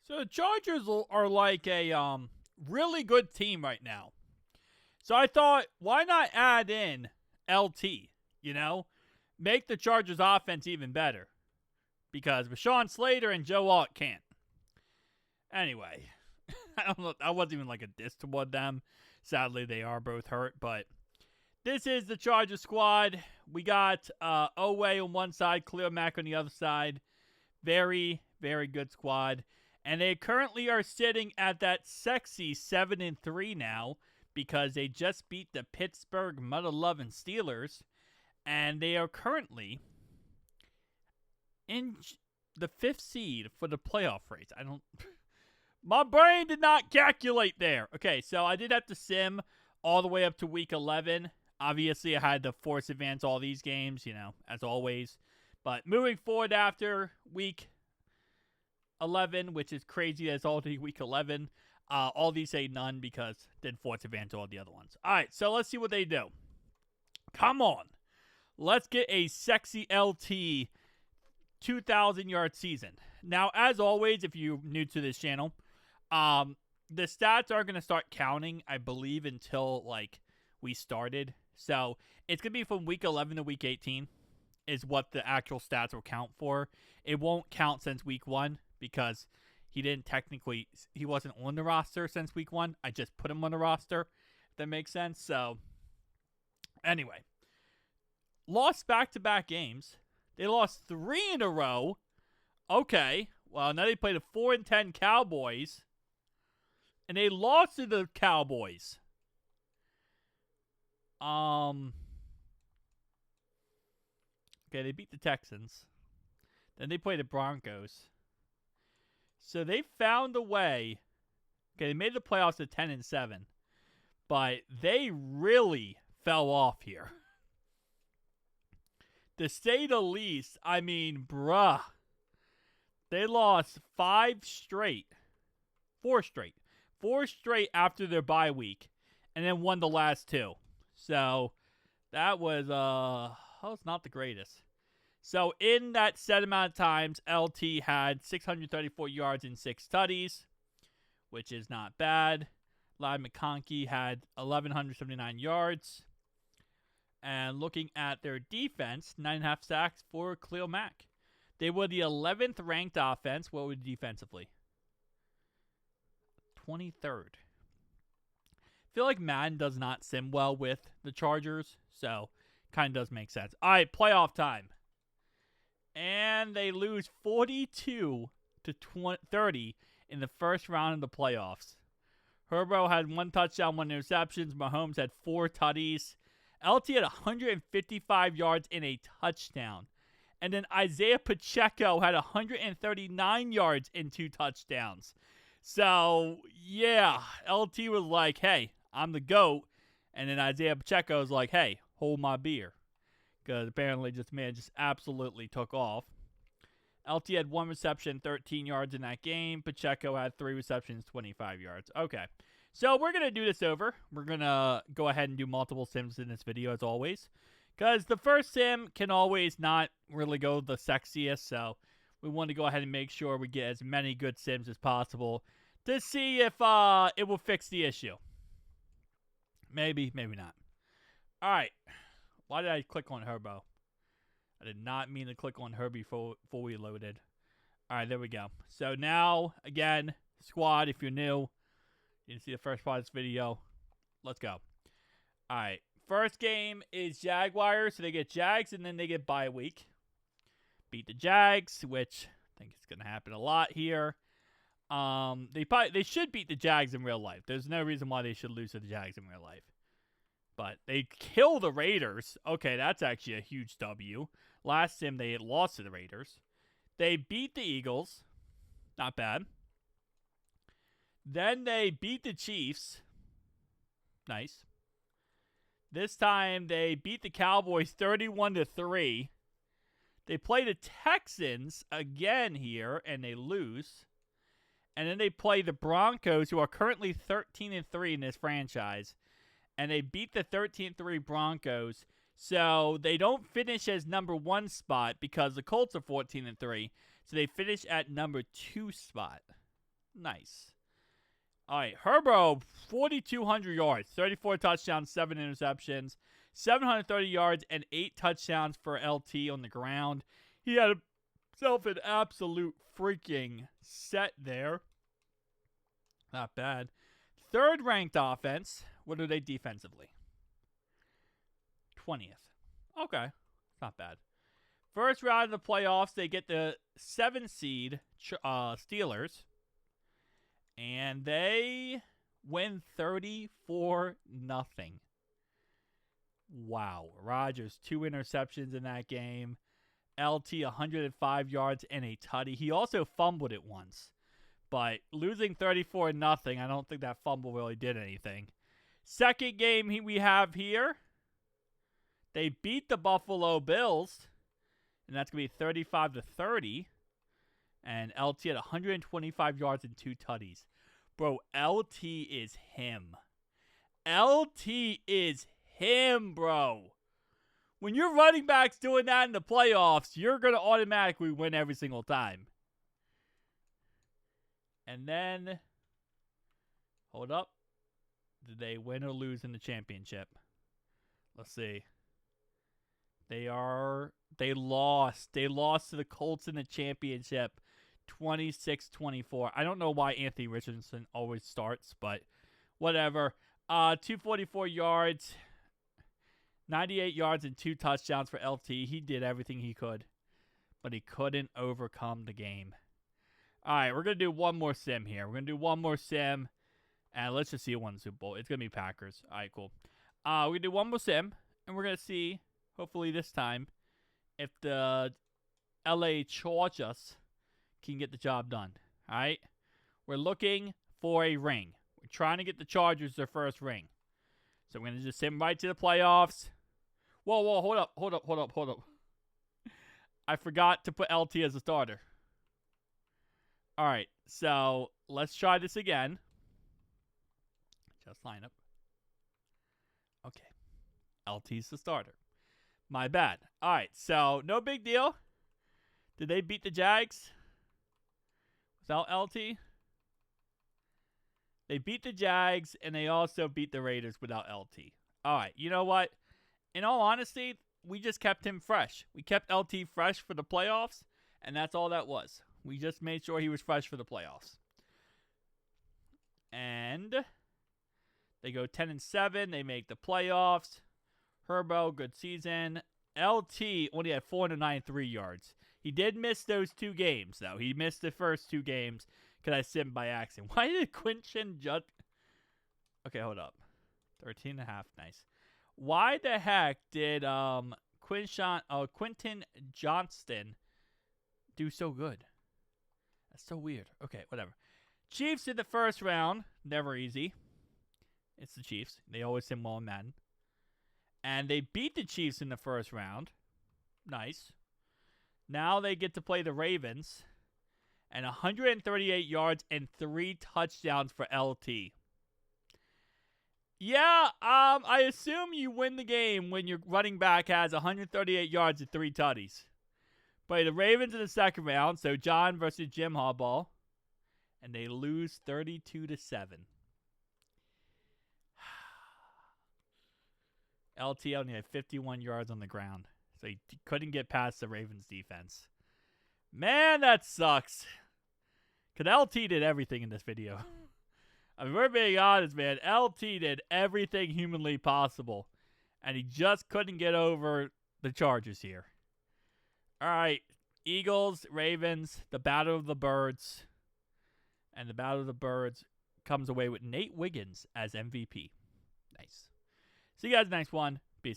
So the Chargers are like a really good team right now. So I thought, why not add in LT? You know, make the Chargers offense even better because Rashawn Slater and Joe Alt can't. Anyway, I don't know. I wasn't even like a diss toward them. Sadly, they are both hurt, but this is the Chargers squad. We got Owe on one side, Khalil Mack on the other side. Very, very good squad. And they currently are sitting at that sexy 7-3 now because they just beat the Pittsburgh mother-loving Steelers. And they are currently in the 5th seed for the playoff race. My brain did not calculate there. Okay, so I did have to sim all the way up to week 11. Obviously, I had to force advance all these games, as always. But moving forward after week 11, which is crazy that it's already week 11, all these say none because did force advance all the other ones. All right, so let's see what they do. Come on. Let's get a sexy LT 2,000-yard season. Now, as always, if you're new to this channel, the stats are going to start counting, I believe, until, we started. So, it's going to be from week 11 to week 18 is what the actual stats will count for. It won't count since week 1 because he wasn't on the roster since week 1. I just put him on the roster, if that makes sense. So, anyway. Lost back-to-back games. They lost 3 in a row. Okay. Well, now they played the 4-10 Cowboys. And they lost to the Cowboys. Okay, they beat the Texans. Then they played the Broncos. So they found a way. Okay, they made the playoffs at 10-7. But they really fell off here. To say the least, I mean, bruh. They lost 4 straight. 4 straight after their bye week. And then won the last 2. So, that was not the greatest. So, in that set amount of times, LT had 634 yards and 6 tutties, which is not bad. Ladd McConkey had 1,179 yards. And looking at their defense, 9.5 sacks for Khalil Mack. They were the 11th ranked offense. What were defensively? 23rd. I feel like Madden does not sim well with the Chargers, so kind of does make sense. All right, playoff time. And they lose 42-30 in the first round of the playoffs. Herbo had 1 touchdown, 1 interception. Mahomes had 4 tutties. LT had 155 yards and a touchdown. And then Isaiah Pacheco had 139 yards and 2 touchdowns. So, yeah, LT was like, hey, I'm the GOAT. And then Isaiah Pacheco was like, hey, hold my beer. Because apparently this man just absolutely took off. LT had 1 reception, 13 yards in that game. Pacheco had 3 receptions, 25 yards. Okay. So we're going to do this over. We're going to go ahead and do multiple sims in this video as always. Because the first sim can always not really go the sexiest. So we want to go ahead and make sure we get as many good sims as possible. To see if it will fix the issue. Maybe, maybe not. Alright. Why did I click on Herbo? I did not mean to click on her before we loaded. Alright, there we go. So now, again, squad, if you're new. You didn't see the first part of this video. Let's go. Alright. First game is Jaguars. So they get Jags and then they get bye week. Beat the Jags, which I think is going to happen a lot here. They should beat the Jags in real life. There's no reason why they should lose to the Jags in real life. But they kill the Raiders. Okay, that's actually a huge W. Last sim, they had lost to the Raiders. They beat the Eagles. Not bad. Then they beat the Chiefs. Nice. This time, they beat the Cowboys 31-3. They play the Texans again here, and they lose. And then they play the Broncos, who are currently 13-3 in this franchise. And they beat the 13-3 Broncos. So they don't finish as number 1 spot because the Colts are 14-3. So they finish at number 2 spot. Nice. All right, Herbo, 4,200 yards, 34 touchdowns, 7 interceptions, 730 yards, and 8 touchdowns for LT on the ground. He had himself an absolute freaking set there. Not bad. Third-ranked offense. What are they defensively? 20th. Okay, not bad. First round of the playoffs, they get the 7 seed Steelers. And they win 34-0. Wow. Rodgers, 2 interceptions in that game. LT, 105 yards and a tutty. He also fumbled it once. But losing 34-0, I don't think that fumble really did anything. Second game we have here. They beat the Buffalo Bills. And that's going to be 35-30. And LT had 125 yards and 2 tutties. Bro, LT is him. LT is him, bro. When your running back's doing that in the playoffs, you're going to automatically win every single time. And then, hold up. Did they win or lose in the championship? Let's see. They lost. They lost to the Colts in the championship. 26-24. I don't know why Anthony Richardson always starts, but whatever. 244 yards, 98 yards, and 2 touchdowns for LT. He did everything he could, but he couldn't overcome the game. All right, we're going to do one more sim here. We're going to do one more sim, and let's just see who won the Super Bowl. It's going to be Packers. All right, cool. We're going to do one more sim, and we're going to see, hopefully this time, if the LA Chargers can get the job done. All right? We're looking for a ring. We're trying to get the Chargers their first ring. So we're going to just sim right to the playoffs. Whoa, hold up. I forgot to put LT as a starter. All right, so let's try this again. Just line up. Okay. LT's the starter. My bad. All right, so no big deal. Did they beat the Jags without LT? They beat the Jags, and they also beat the Raiders without LT. All right, you know what? In all honesty, we just kept him fresh. We kept LT fresh for the playoffs, and that's all that was. We just made sure he was fresh for the playoffs. And they go 10-7. They make the playoffs. Herbo, good season. LT only had 493 yards. He did miss those 2 games, though. He missed the first 2 games because I simmed by accident. Why did Quinton just... Okay, hold up. 13.5, nice. Why the heck did Quinton Johnston do so good? That's so weird. Okay, whatever. Chiefs in the first round. Never easy. It's the Chiefs. They always sim well in Madden. And they beat the Chiefs in the first round. Nice. Now they get to play the Ravens. And 138 yards and 3 touchdowns for LT. Yeah, I assume you win the game when your running back has 138 yards and 3 tutties. Play the Ravens in the second round, so John versus Jim Harbaugh. And they lose 32-7. LT only had 51 yards on the ground, so he couldn't get past the Ravens defense. Man, that sucks. Because LT did everything in this video. I mean, we're being honest, man. LT did everything humanly possible. And he just couldn't get over the Chargers here. All right. Eagles, Ravens, the Battle of the Birds. And the Battle of the Birds comes away with Nate Wiggins as MVP. Nice. See you guys next one.